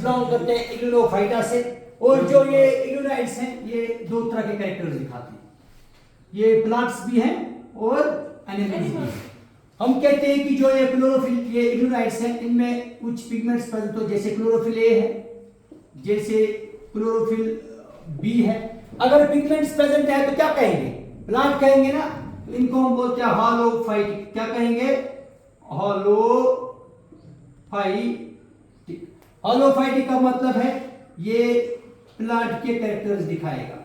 Belong करते हैं इग्नोफाइटा से। और जो ये इग्नोनाइट्स हैं ये दो तरह के कैरेक्टर्स दिखाते हैं, ये प्लांट्स भी हैं और एनिमल्स भी हैं। हम कहते हैं कि जो ये क्लोरोफिल, ये इग्नोनाइट्स हैं, इनमें कुछ पिगमेंट्स प्रेजेंट हो, जैसे क्लोरोफिल ए है, जैसे क्लोरोफिल बी है। अगर पिगमेंट्स प्रेजेंट है तो क्या कहेंगे, प्लांट कहेंगे ना, तो इनको हम बोलते हैं हॉलोफाइटिक। क्या कहेंगे, हॉलोफाइटिक। हॉलोफाइटिक का मतलब है ये प्लांट के कैरेक्टर्स दिखाएगा,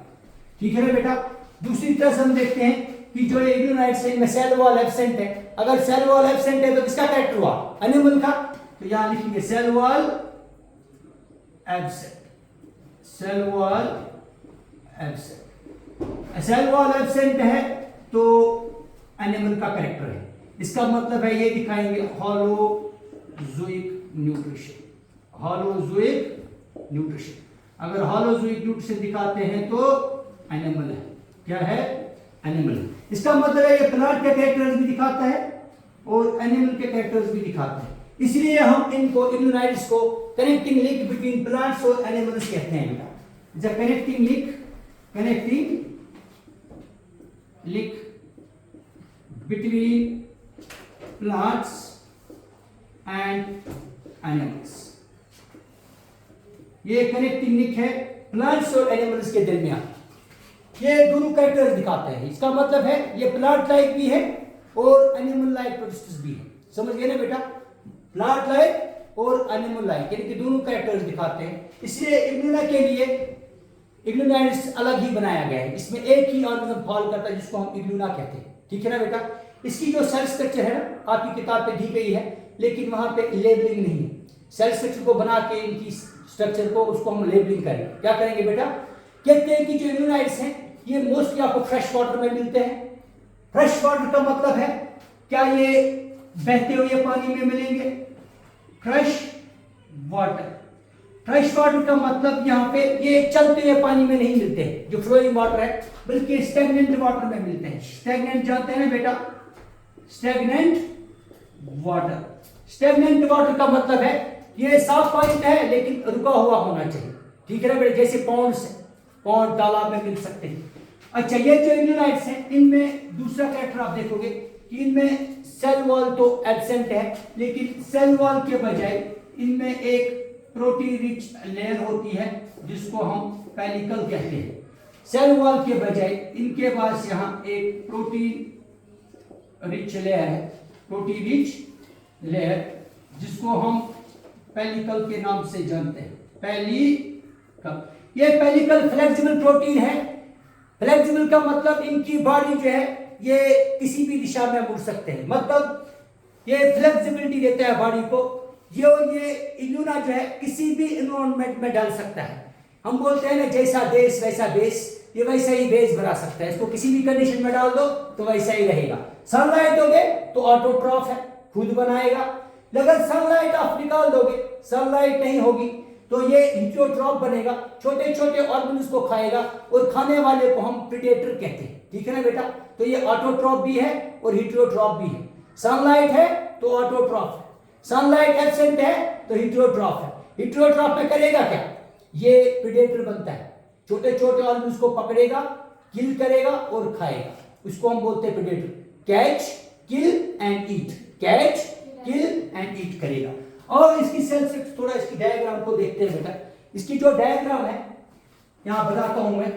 ठीक है ना बेटा। दूसरी तरफ हम देखते हैं कि जो ये इग्नोनाइट्स है इनमें सेल वॉल एब्सेंट है। अगर सेल वॉल एब्सेंट है तो किसका कैरेक्टर हुआ, एनिमल का। तो यहां लिखेंगे cell wall absent, cell wall absent. Cell wall absent है तो एनिमल का कैरेक्टर है। इसका मतलब है ये दिखाएंगे हॉलोजोइक न्यूट्रिशन, हॉलोजोइक न्यूट्रिशन। अगर हॉलोजोइक न्यूट्रिशन दिखाते हैं तो एनिमल है, क्या है, एनिमल। इसका मतलब है ये प्लांट के कैरेक्टर्स भी दिखाता है और एनिमल के कैरेक्टर्स भी दिखाता है। इसलिए हम इनको इग्नोनाइट्स को कनेक्टिंग लिंक बिटवीन प्लांट्स और एनिमल्स कहते हैं बेटा। The connecting link, connecting link between plants and animals, ये कनेक्टिंग लिंक है प्लांट्स और एनिमल्स के दरमियान। ये दोनों कैरेक्टर्स दिखाते हैं। इसका मतलब है ये प्लांट लाइक भी है और एनिमल लाइक प्रोसेस भी है। समझ गए ना बेटा, प्लांट लाइक और एनिमल लाइक, यानी कि दोनों कैरेक्टर्स दिखाते हैं। इसलिए इग्नोना के लिए इग्नोनाइट्स अलग ही बनाया गया है। इसमें एक ही ऑर्गेनिज्म फॉलो करता है जिसको हम इग्नोना कहते हैं, ठीक है ना बेटा। इसकी जो सेल स्ट्रक्चर है ना, आपकी किताब पे दी गई है, लेकिन वहां पे लेबलिंग नहीं है। सेल स्ट्रक्चर को बना के इनकी स्ट्रक्चर को, उसको हम लेबलिंग करेंगे। क्या करेंगे बेटा, कहते हैं कि जो इग्नोनाइट्स हैं ये मोस्टली आपको फ्रेश वाटर में मिलते हैं। फ्रेश वाटर का मतलब है क्या, ये बहते हुए पानी में मिलेंगे, फ्रेश वाटर। फ्रेश वाटर का मतलब यहाँ पे ये चलते हुए पानी में नहीं मिलते हैं, जो फ्लोइंग वाटर है, बल्कि स्टैग्नेंट वाटर में मिलते हैं। स्टैग्नेंट जानते हैं ना बेटा, स्टैग्नेंट वाटर। स्टैग्नेंट वाटर का मतलब है ये साफ पानी है लेकिन रुका हुआ होना चाहिए, ठीक है ना बेटा। जैसे पॉन्ड्स, पॉन्ड तालाब में मिल सकते हैं। अच्छा, ये जो इग्नोनाइट्स हैं इनमें दूसरा कैरेक्टर आप देखोगे कि इनमें सेल वॉल तो एब्सेंट है, लेकिन सेल वॉल के बजाय इनमें एक प्रोटीन रिच लेयर होती है जिसको हम पेलिकल कहते हैं। सेल वॉल के बजाय इनके पास यहाँ एक प्रोटीन रिच लेयर है, प्रोटीन रिच लेयर, जिसको हम पेलिकल के नाम से जानते हैं, पेलिकल। ये पेलिकल फ्लेक्सिबल प्रोटीन है। फ्लेक्सिबल का मतलब इनकी बॉडी जो है ये किसी भी दिशा में मुड़ सकते हैं, मतलब ये फ्लेक्सिबिलिटी देता है बॉडी को। ये इग्नोना जो है किसी भी एनवायरनमेंट में डाल सकता है। हम बोलते हैं ना, जैसा देश वैसा बेस, ये वैसा ही बेस बना सकता है। इसको किसी भी कंडीशन में डाल दो तो वैसा ही रहेगा। सनलाइट दोगे तो ऑटोट्रॉफ है, खुद बनाएगा। अगर सनलाइट आप निकाल दोगे, सनलाइट नहीं होगी तो ये हिट्रोट्रॉफ बनेगा, छोटे छोटे ऑर्गेनिज्म को खाएगा और खाने वाले को हम प्रीडेटर कहते हैं, ठीक है ना बेटा। तो ये ऑटोट्रॉफ भी है और हिट्रोट्रॉफ भी है। सनलाइट है तो ऑटोट्रॉफ है, सनलाइट एब्सेंट है तो हिट्रोट्रॉफ है। हिट्रोट्रॉफ में करेगा क्या, ये प्रीडेटर बनता है, छोटे छोटे ऑर्गेनिज्म को पकड़ेगा, किल करेगा और खाएगा। उसको हम बोलते हैं predator. Catch, kill and eat, catch, kill and eat करेगा। और इसकी सेल से थोड़ा इसकी डायग्राम को देखते हैं बेटा। इसकी जो डायग्राम है यहां बताता हूं मैं,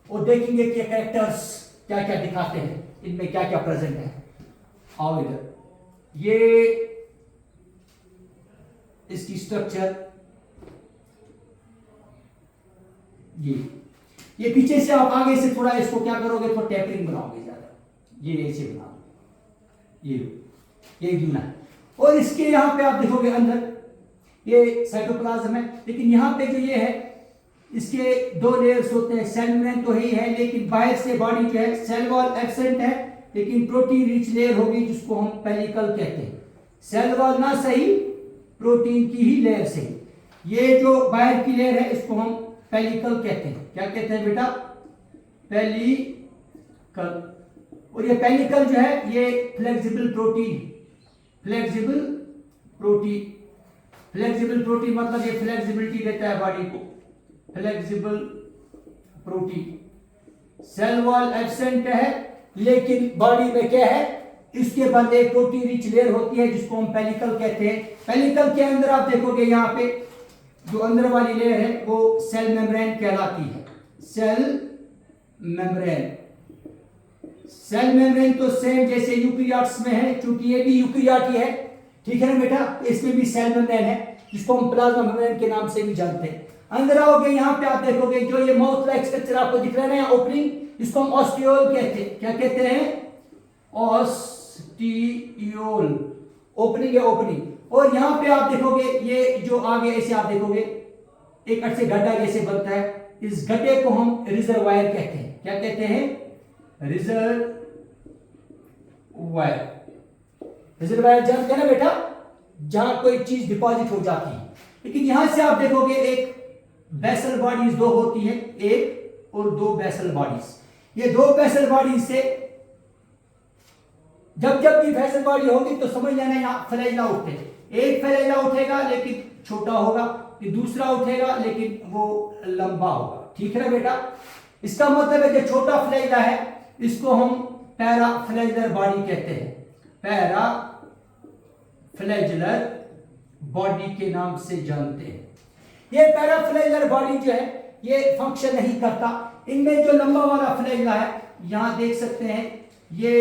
और देखेंगे कि कैरेक्टर्स क्या क्या दिखाते हैं, इनमें क्या क्या प्रेजेंट है। आओ इधर, ये इसकी स्ट्रक्चर, ये पीछे से आप आगे से थोड़ा इसको क्या करोगे, तो टैपरिंग बनाओगे ज्यादा, ये ऐसे बनाओगे, ये यूना है। और इसके यहाँ पे आप देखोगे अंदर ये साइटोप्लाज्म है, लेकिन यहाँ पे जो ये है इसके दो लेयर्स होते हैं। सेल मेम्ब्रेन तो ही है, लेकिन बाहर से बॉडी जो है, सेल वॉल एब्सेंट है लेकिन प्रोटीन रिच लेयर होगी जिसको हम पेलिकल कहते हैं। सेल वॉल ना सही, प्रोटीन की ही लेयर सही। ये जो बाहर की लेयर है इसको हम पेलिकल कहते हैं। क्या कहते हैं बेटा, पेलिकल। और ये पेलिकल जो है ये flexible protein, flexible protein, flexible protein मतलब ये फ्लेक्सिबिलिटी देता है बॉडी को, flexible protein. Cell wall absent है, लेकिन बॉडी में क्या है, इसके बाद एक प्रोटीन रिच लेयर होती है जिसको हम पेलिकल कहते हैं। पेलिकल के अंदर आप देखोगे यहाँ पे जो अंदर वाली लेयर है वो सेल मेम्ब्रेन कहलाती है, सेल मेम्ब्रेन। सेल मेम्ब्रेन तो सेम जैसे यूकेरियोट्स में है, क्योंकि ये भी यूकेरियोट ही है, ठीक है ना बेटा, इसमें भी सेल मेम्ब्रेन है जिसको हम प्लाज्मा मेम्ब्रेन के नाम से भी जानते हैं। अंदर आओगे यहाँ पे आप देखोगे जो ये माउथ लाइक स्ट्रक्चर आपको दिख रहा है ना, ओपनिंग, इसको हम ऑस्टियोल कहते हैं। क्या कहते हैं? ऑस्टियोल, ओपनिंग है, ओपनिंग। और यहाँ पे आप देखोगे ये जो आगे ऐसे आप देखोगे एक अच्छे गड्ढा जैसे बनता है, इस गड्ढे को हम रिजर्वायर कहते हैं। क्या कहते हैं? रिजर्वायर। रिजर्वायर जानते हैं ना बेटा, जहां कोई चीज डिपॉजिट हो जाती है। लेकिन यहां से आप देखोगे एक बेसल बॉडीज दो होती है, एक और दो बेसल बॉडीज। ये दो बेसल बॉडीज से जब जब भी बेसल बॉडी होगी तो समझ लेना यहां फ्लैजिला उठते हैं। एक फ्लैजिला उठेगा लेकिन छोटा होगा, फिर दूसरा उठेगा लेकिन वो लंबा होगा, ठीक है ना बेटा। इसका मतलब है जो छोटा फ्लैजिला है इसको हम पैराफ्लैजिलर बॉडी कहते हैं, पैराफ्लैजिलर बॉडी के नाम से जानते हैं। ये पैराफ्लैजिलर बॉडी जो है ये फंक्शन नहीं करता। इनमें जो लंबा वाला फ्लैजिला है यहां देख सकते हैं ये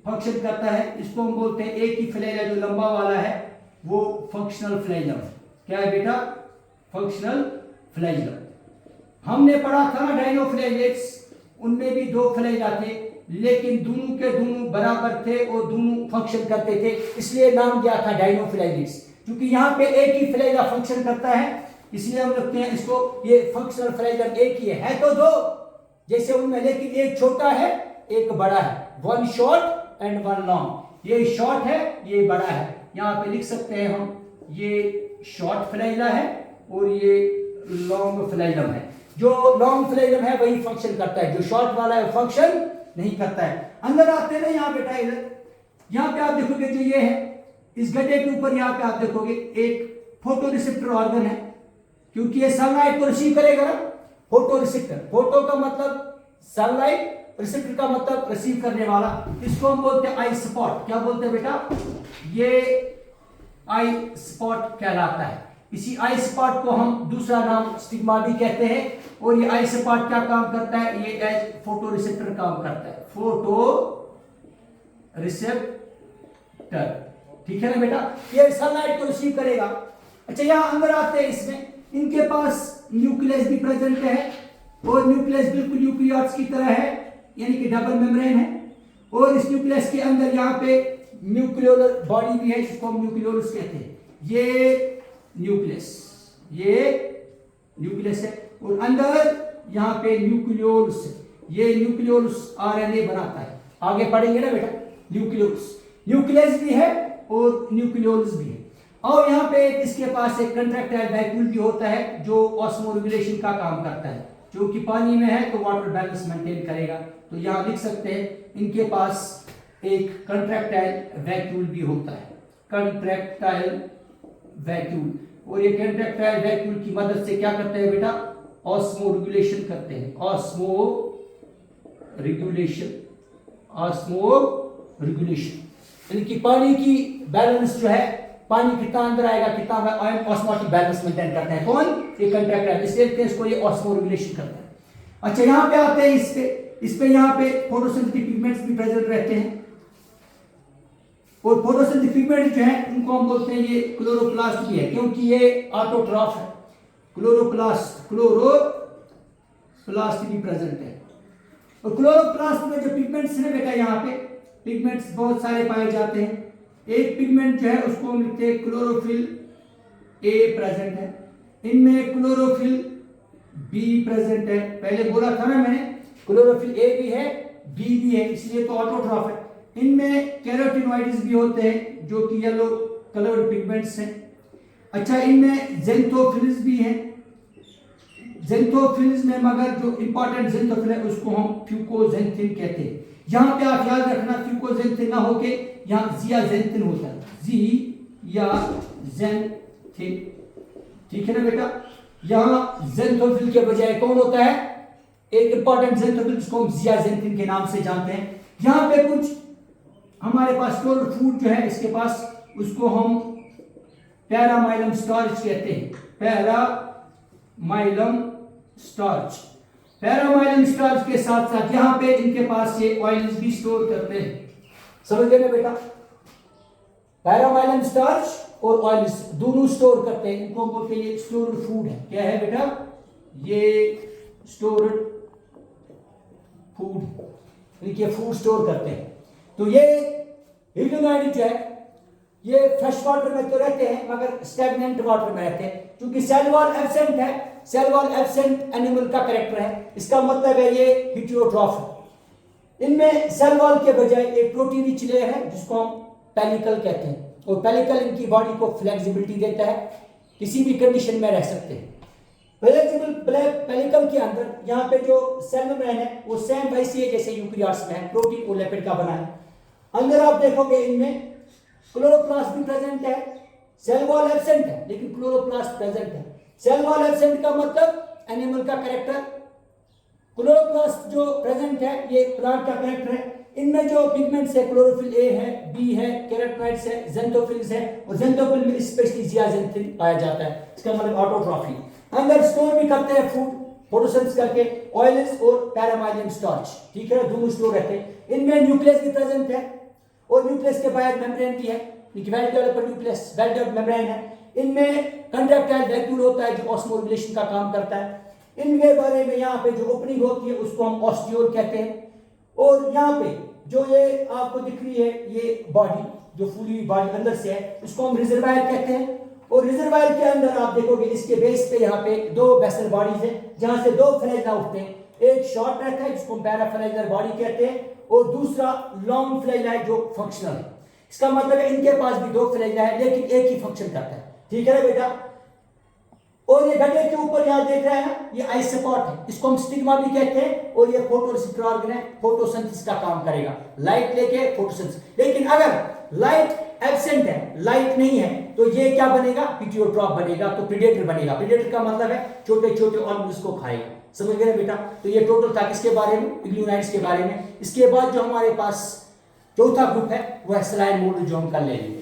फंक्शन करता है, इसको हम बोलते हैं एक ही फ्लैजिला जो लंबा वाला है वो फंक्शनल फ्लैजिलम। क्या है बेटा? Functional flagellum. हमने पढ़ा था ना डायनोफ्लैजिलेट्स, उनमें भी दो फ्लैजिला थे, लेकिन दोनों के दोनों बराबर थे और दोनों फंक्शन करते थे, इसलिए नाम दिया था डायनोफ्लैजिलेट्स। क्योंकि यहाँ पे एक ही फ्लैजिला फंक्शन करता है इसलिए हम लिखते हैं इसको ये फंक्शनल फ्लैजिलम एक ही है तो दो जैसे उनमें, लेकिन एक छोटा है एक बड़ा है, one short and one long. ये शॉर्ट है ये बड़ा है, यहाँ पे लिख सकते हैं हम ये शॉर्ट फ्लैजिला है और ये लॉन्ग फ्लैजिलम है। जो लॉन्ग फ्लैजिलम है वही फंक्शन करता है, जो शॉर्ट वाला है फंक्शन नहीं करता है। अंदर आते हैं ना यहाँ बेटा, इधर यहाँ पे आप देखोगे जो ये है इस गड्ढे के ऊपर यहाँ पे आप देखोगे एक फोटो रिसेप्टर ऑर्गन है, क्योंकि ये सनलाइट को रिसीव करेगा ना। फोटो रिसेप्टर, फोटो का मतलब सनलाइट, रिसेप्टर का मतलब रिसीव करने वाला, इसको हम बोलते हैं आई स्पॉट। क्या बोलते हैं बेटा? ये आई स्पॉट कहलाता है। इसी आई स्पॉट को हम दूसरा नाम स्टिग्मा भी कहते हैं। और ये आई स्पॉट क्या काम करता है? ये एज फोटो रिसेप्टर काम करता है, फोटो रिसेप्टर, ठीक है ना बेटा। ये सनलाइट को रिसीव करेगा। अच्छा यहाँ अंदर आते हैं, इसमें इनके पास न्यूक्लियस भी प्रेजेंट है और न्यूक्लियस बिल्कुल यूकेरियोट्स की तरह है, यानी कि डबल मेम्ब्रेन है। और इस न्यूक्लियस के अंदर यहाँ पे न्यूक्लियोलर बॉडी भी है जिसको हम न्यूक्लियोलस कहते हैं। ये न्यूक्लियस, ये न्यूक्लियस है और अंदर यहाँ पे न्यूक्लियोलस, ये न्यूक्लियोलस आरएनए बनाता है। आगे पढ़ेंगे ना बेटा, न्यूक्लियोलस, न्यूक्लियस भी है और न्यूक्लियोलस भी है। और यहाँ पे इसके पास एक कंट्रैक्टाइल वैक्यूल भी होता है जो ऑस्मोरेगुलेशन का काम करता है, जो कि पानी में है तो वाटर बैलेंस मेंटेन करेगा। तो यहाँ लिख सकते हैं इनके पास एक कंट्रैक्टाइल वैक्यूल भी होता है, कंट्रैक्टाइल वैक्यूल। और ये कंट्रैक्टाइल वैक्यूल की मदद से क्या करते हैं बेटा? ऑस्मो रेगुलेशन करते हैं, ऑस्मो रेगुलेशन, ऑस्मो रेगुलेशन। यानी कि पानी की बैलेंस जो है, पानी कितना अंदर आएगा कितना ऑस्मोटिक बैलेंस मेंटेन करते हैं कौन? ये कंट्रैक्टाइल, इसलिए इसको ये ऑस्मो रेगुलेशन करता है। अच्छा यहाँ पे आते हैं, इस पे यहाँ पे फोटोसिंथेटिक पिगमेंट्स भी प्रेजेंट रहते हैं। और फोटोसिंथेटिक पिगमेंट जो है उनको हम बोलते हैं ये क्लोरोप्लास्ट भी है, क्योंकि ये ऑटोट्रॉफ है। क्लोरोप्लास्ट, क्लोरोप्लास्ट भी प्रेजेंट है। और क्लोरोप्लास्ट में जो पिगमेंट्स है बेटा, यहाँ पे पिगमेंट्स बहुत सारे पाए जाते हैं। एक पिगमेंट जो है उसको हम लिखते हैं क्लोरोफिल ए प्रेजेंट है, इनमें क्लोरोफिल बी प्रेजेंट है। पहले बोला था ना मैंने, क्लोरोफिल ए भी है बी भी है, इसलिए तो ऑटोट्रॉफ है। इनमें कैरोटिनॉइड्स भी होते हैं जो कि येलो कलर्ड पिगमेंट्स हैं। अच्छा इनमें ज़ेंथोफिल्स भी हैं। ज़ेंथोफिल्स में मगर जो इंपॉर्टेंट ज़ेंथोफिल है उसको हम फ्यूकोजेंथिन कहते हैं। यहाँ पे आप याद रखना फ्यूकोजेंथिन ना होके यहाँ जियाजेंथिन होता है, या ठीक है ना बेटा। यहाँ ज़ेनथोफिल के बजाय कौन होता है, एक इंपॉर्टेंट ज़ेनथोफिल जिसको हम ज़ियाज़ेंथिन के नाम से जानते हैं। यहाँ पे कुछ हमारे पास क्लोरल फूड जो है इसके पास, उसको हम पैरामाइलम स्टार्च कहते हैं, पैरामाइलम स्टार्च। पैरामाइलम स्टार्च के साथ साथ यहाँ पे इनके पास ये ऑयल्स भी स्टोर करते हैं, समझ गए ना बेटा। पैरामाइलम स्टार्च और ऑयल्स दोनों स्टोर करते हैं, इनको बोलते हैं ये स्टोर्ड फूड है। क्या है बेटा, ये स्टोर्ड फूड, इनके फूड स्टोर करते हैं। तो ये हिग्लोनाइड जो है ये फ्रेश वाटर में तो रहते हैं मगर स्टैग्नेंट वाटर में रहते हैं, क्योंकि सेल वॉल एब्सेंट है। सेल वॉल एब्सेंट एनिमल का कैरेक्टर है, इसका मतलब है ये हेटेरोट्रॉफ है। इनमें सेल वॉल के बजाय एक प्रोटीन रिच लेयर है जिसको हम पेलिकल कहते हैं, और पेलिकल इनकी बॉडी को फ्लेक्सिबिलिटी देता है, किसी भी कंडीशन में रह सकते हैं। फ्लेक्सिबल पेलिकल के अंदर यहाँ पे जो सेल मेम्ब्रेन है वो सेम वैसी है जैसे यूकेरियोट्स में है, प्रोटीन और लिपिड का बना है। अंदर आप देखोगे इनमें क्लोरोप्लास्ट भी प्रेजेंट है, सेल वॉल एब्सेंट है लेकिन क्लोरोप्लास्ट प्रेजेंट है। सेल वॉल एब्सेंट का मतलब एनिमल का कैरेक्टर, क्लोरोप्लास्ट जो प्रेजेंट है ये प्लांट का कैरेक्टर है। इनमें जो पिगमेंट्स है क्लोरोफिल ए है, बी है, कैरोटीनॉइड्स है, ज़ेनथोफिल्स है, और ज़ेनथोफिल में स्पेशली ज़ियाज़ेंथिन पाया जाता है, इसका मतलब ऑटोट्रॉफी। अंदर स्टोर भी करते हैं फूड फोटोसिंथेसिस करके, ऑयल्स और पैरामाइलम स्टार्च, ठीक है, दोनों स्टोर रहते हैं। इनमें न्यूक्लियस भी प्रेजेंट है और न्यूक्लियस के बाहर मेम्ब्रेन भी है, well developed nucleus, well developed membrane है। इनमें कंट्रैक्टाइल वैक्यूल होता है जो ऑस्मोरेगुलेशन का काम करता है। इनके बारे में यहाँ पे जो ओपनिंग होती है उसको हम ऑस्टियोल कहते हैं। और यहाँ पे जो ये आपको दिख रही है ये बॉडी जो फूली बॉडी अंदर से है उसको हम रिजर्वायर कहते हैं। और रिजर्वायर के अंदर आप देखोगे इसके बेस पे यहाँ पे दो वेसल बॉडीज है जहां से दो फ्लैजिला उठते हैं, एक शॉर्ट रहता है जिसको हम पैराफ्लैजिलर बॉडी कहते हैं और दूसरा लॉन्ग फ्लैजिला है जो फंक्शनल है। इसका मतलब है इनके पास भी दो फ्लैजिला है लेकिन एक ही फंक्शन करता है, ठीक है ना बेटा। और ये गड्ढे के ऊपर यहाँ देख रहे हैं ये आइसोपॉट है, इसको हम स्टिग्मा भी कहते हैं, और ये फोटोरिसेप्टर ऑर्गन है, फोटोसिंथेसिस का काम करेगा, लाइट लेके फोटोसिंथेसिस। लेकिन अगर लाइट एब्सेंट है, लाइट नहीं है, तो ये क्या बनेगा, हेटेरोट्रॉफ बनेगा, तो प्रीडेटर बनेगा। प्रीडेटर का मतलब है छोटे छोटे ऑर्गेनिज्म को खाएगा, समझ गए बेटा। तो ये टोटल था किसके बारे में, पिग्लियोनाइड्स के बारे में। इसके बाद जो हमारे पास चौथा ग्रुप है वो है सलाइन मोल्ड जो हम कल ले लेंगे।